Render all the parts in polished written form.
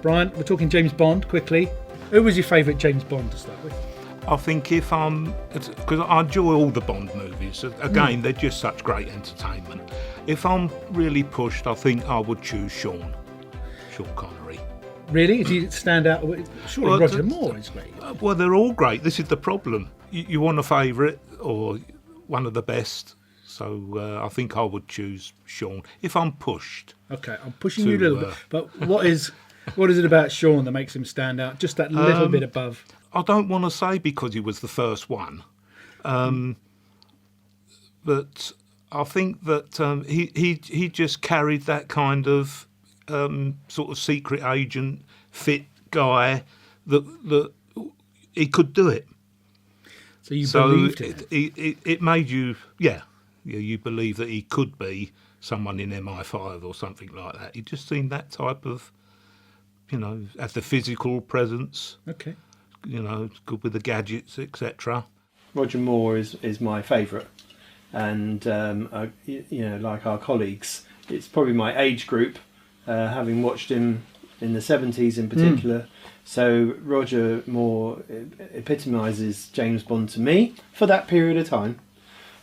Brian, we're talking James Bond quickly. Who was your favourite James Bond to start with? I think because I enjoy all the Bond movies. Again, they're just such great entertainment. If I'm really pushed, I think I would choose Sean Connery. Really? If you stand out, surely Roger Moore is great. Well, they're all great. This is the problem. You want a favourite or one of the best. So I think I would choose Sean if I'm pushed. Okay, I'm pushing you a little bit. But what is it about Sean that makes him stand out? Just that little bit above. I don't want to say because he was the first one, but I think that he just carried that kind of sort of secret agent, fit guy that he could do it. So you believed it? It made you, you believe that he could be someone in MI5 or something like that. He just seemed that type of, had the physical presence. Okay. Good with the gadgets, etc. Roger Moore is my favourite, and like our colleagues, it's probably my age group, having watched him in the 70s in particular. So Roger Moore epitomises James Bond to me for that period of time,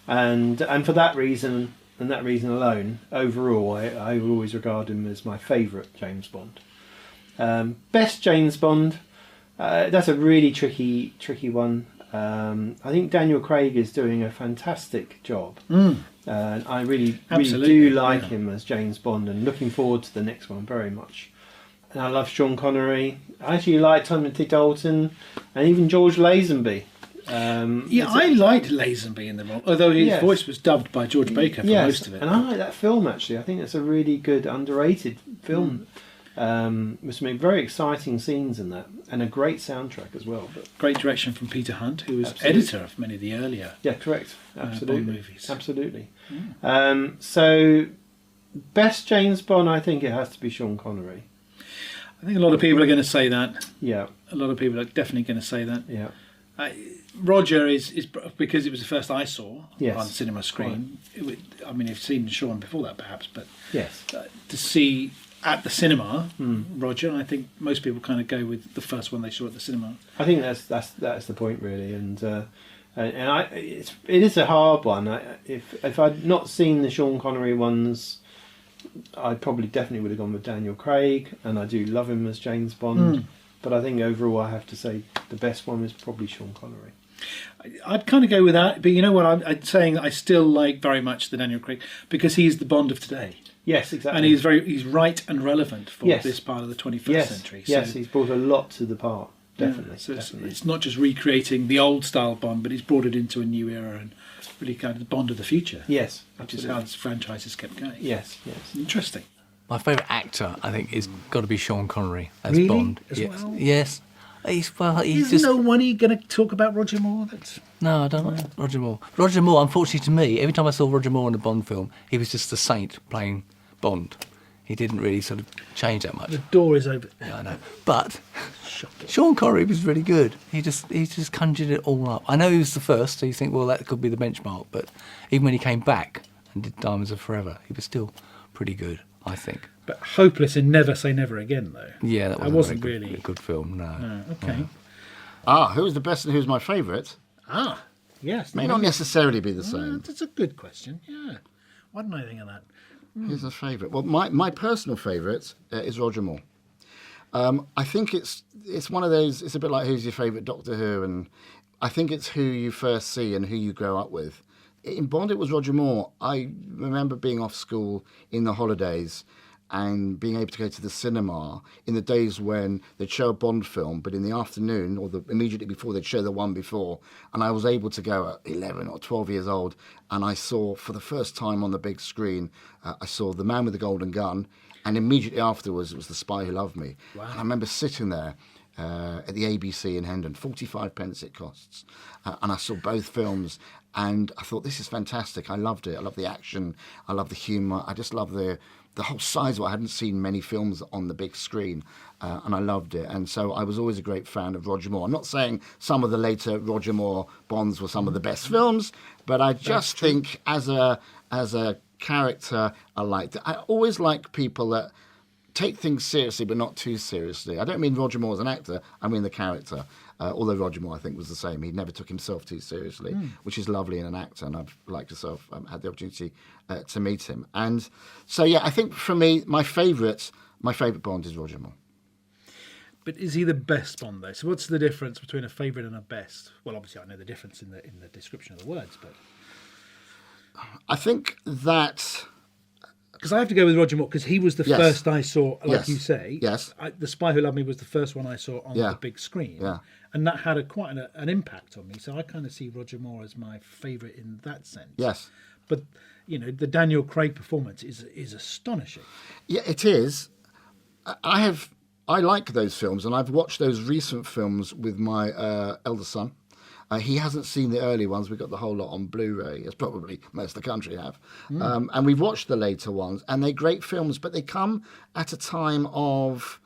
and for that reason and that reason alone, overall, I will always regard him as my favourite James Bond. Best James Bond. That's a really tricky one. I think Daniel Craig is doing a fantastic job. And I really do like him as James Bond, and looking forward to the next one very much. And I love Sean Connery. I actually like Timothy Dalton and even George Lazenby. I liked Lazenby in the role, although his voice was dubbed by George Baker for most of it. And I like that film actually. I think it's a really good, underrated film. With some very exciting scenes in that, and a great soundtrack as well. But great direction from Peter Hunt, who was editor of many of the earlier correct, absolutely, Bond movies. Absolutely. So, best James Bond, I think it has to be Sean Connery. I think a lot of people are going to say that. Yeah, a lot of people are definitely going to say that. Yeah. Roger is because it was the first I saw on the cinema screen. Right. I've seen Sean before that, perhaps, but yes, to see at the cinema, Roger. I think most people kind of go with the first one they saw at the cinema. I think that's the point really, and it is a hard one. If I'd not seen the Sean Connery ones, I probably definitely would have gone with Daniel Craig, and I do love him as James Bond. But I think overall, I have to say the best one is probably Sean Connery. I'd kind of go with that, but you know what? I'm saying I still like very much the Daniel Craig because he's the Bond of today. Yes, exactly. And he's right and relevant for this part of the 21st century. So, yes, he's brought a lot to the part, definitely. So it's not just recreating the old style Bond, but he's brought it into a new era and really kind of the Bond of the future. Yes, which is how this franchise has kept going. Yes. Interesting. My favourite actor, I think, is got to be Sean Connery as really? Bond. As well? Yes. He's Isn't no one going to talk about Roger Moore? No, I don't like Roger Moore. Roger Moore, unfortunately to me, every time I saw Roger Moore in a Bond film, he was just a saint playing Bond. He didn't really sort of change that much. The door is open. Yeah, I know. But Sean Connery was really good. He just conjured it all up. I know he was the first, so you think, well, that could be the benchmark. But even when he came back and did Diamonds Are Forever, he was still pretty good, I think. But hopeless in Never Say Never Again, though. Yeah, that wasn't really a good film. No. Okay. Who's the best and who's my favourite? Yes. May not necessarily be the same. That's a good question. Yeah. Why didn't I think of that? Who's a favourite? Well, my personal favourite is Roger Moore. I think it's one of those. It's a bit like who's your favourite Doctor Who, and I think it's who you first see and who you grow up with. In Bond, it was Roger Moore. I remember being off school in the holidays and being able to go to the cinema in the days when they'd show a Bond film, but in the afternoon or immediately before they'd show the one before. And I was able to go at 11 or 12 years old, and I saw for the first time on the big screen, I saw The Man with the Golden Gun, and immediately afterwards it was The Spy Who Loved Me. Wow. And I remember sitting there at the ABC in Hendon, 45 pence it costs, and I saw both films. And I thought, this is fantastic. I loved it. I love the action. I love the humour. I just love the whole size of it. I hadn't seen many films on the big screen, and I loved it. And so I was always a great fan of Roger Moore. I'm not saying some of the later Roger Moore Bonds were some of the best films, but I just think as a character, I liked it. I always like people that take things seriously, but not too seriously. I don't mean Roger Moore as an actor, I mean the character. Although Roger Moore, I think, was the same. He never took himself too seriously, which is lovely in an actor, and I've, like yourself, had the opportunity to meet him. And so, yeah, I think for me, my favourite Bond is Roger Moore. But is he the best Bond though? So what's the difference between a favourite and a best? Well, obviously I know the difference in the description of the words, but I think that... Because I have to go with Roger Moore because he was the Yes. first I saw, like Yes. you say. Yes. The Spy Who Loved Me was the first one I saw on Yeah. the big screen. Yeah. And that had quite an impact on me. So I kind of see Roger Moore as my favourite in that sense. Yes. But, you know, the Daniel Craig performance is astonishing. Yeah, it is. I like those films, and I've watched those recent films with my elder son. He hasn't seen the early ones. We've got the whole lot on Blu-ray, as probably most of the country have. And we've watched the later ones, and they're great films, but they come at a time of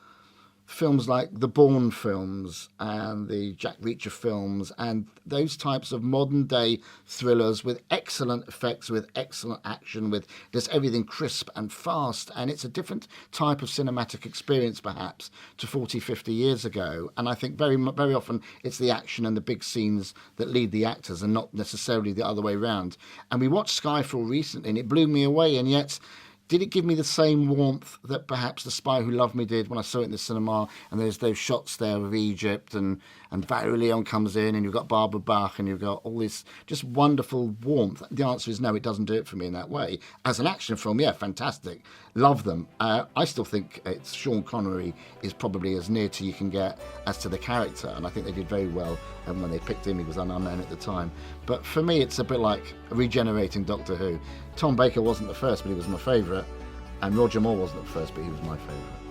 films like the Bourne films and the Jack Reacher films and those types of modern day thrillers with excellent effects, with excellent action, with just everything crisp and fast. And it's a different type of cinematic experience perhaps to 40, 50 years ago. And I think very often it's the action and the big scenes that lead the actors and not necessarily the other way around. And we watched Skyfall recently and it blew me away, and yet did it give me the same warmth that perhaps The Spy Who Loved Me did when I saw it in the cinema? And there's those shots there of Egypt, and Barry Leon comes in, and you've got Barbara Bach, and you've got all this just wonderful warmth. The answer is no, it doesn't do it for me in that way. As an action film, yeah, fantastic. Love them. I still think Sean Connery is probably as near to you can get as to the character, and I think they did very well. And when they picked him, he was unknown at the time. But for me, it's a bit like regenerating Doctor Who. Tom Baker wasn't the first, but he was my favourite. And Roger Moore wasn't the first, but he was my favourite.